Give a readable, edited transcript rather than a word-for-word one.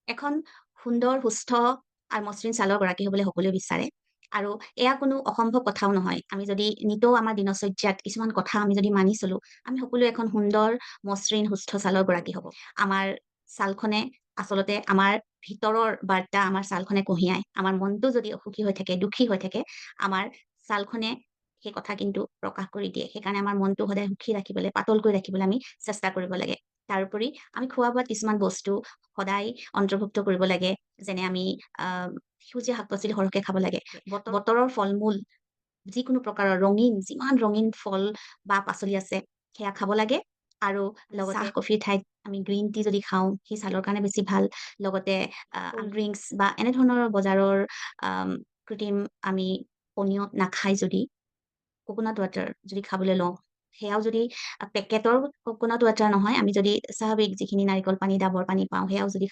এখন সুন্দৰ, সুস্থ আৰু মসৃণ ছালৰ গৰাকী হ'বলৈ সকলোৱে বিচাৰে। আৰু এয়া কোনো অসম্ভৱ কথাও নহয়। আমি যদি নিতৌ আমাৰ দিনচৰ্যাত কিছুমান কথা আমি যদি মানি চলো, আমি সকলোৱে এখন সুন্দৰ, মসৃণ, সুস্থ ছালৰ গৰাকী হ'ব। আমাৰ ছালখনে আচলতে আমাৰ ভিতৰৰ বাৰ্তা আমাৰ ছালখনে কঢ়িয়ায়। আমাৰ মনটো যদি অসুখী হৈ থাকে, দুখী হৈ থাকে, আমাৰ ছালখনে সেই কথা কিন্তু প্ৰকাশ কৰি দিয়ে। সেইকাৰণে আমাৰ মনটো সদায় সুখী ৰাখিবলৈ, পাতল কৰি ৰাখিবলৈ আমি চেষ্টা কৰিব লাগে। তাৰোপৰি আমি খোৱা-বোৱাত কিছুমান বস্তু সদায় অন্তৰ্ভুক্ত কৰিব লাগে। যেনে আমি আ সেউজীয়া শাক-পাচলি সৰহকে খাব লাগে। বতৰৰ ফল-মূল যিকোনো প্ৰকাৰৰ যিমান ৰঙীন ফল বা পাচলি আছে, সেয়া খাব লাগে। আৰু লগতে চাহ, কফিৰ ঠাইত আমি গ্ৰীণ টি যদি খাওঁ, সি ছালৰ কাৰণে বেছি ভাল। লগতে ক'ল্ড ড্ৰিংকছ বা এনেধৰণৰ বজাৰৰ কৃত্ৰিম আমি পনীয় নাখাই যদি কোকোনাট ৱাটাৰ যদি খাবলৈ লওঁ, সেয়াও যদি পেকেটৰ কোকোনাট ৱাটাৰ নহয়, আমি যদি স্বাভাৱিক যিখিনি নাৰিকল পানী, ডাবৰ পানী পাওঁ, সেয়াও যদি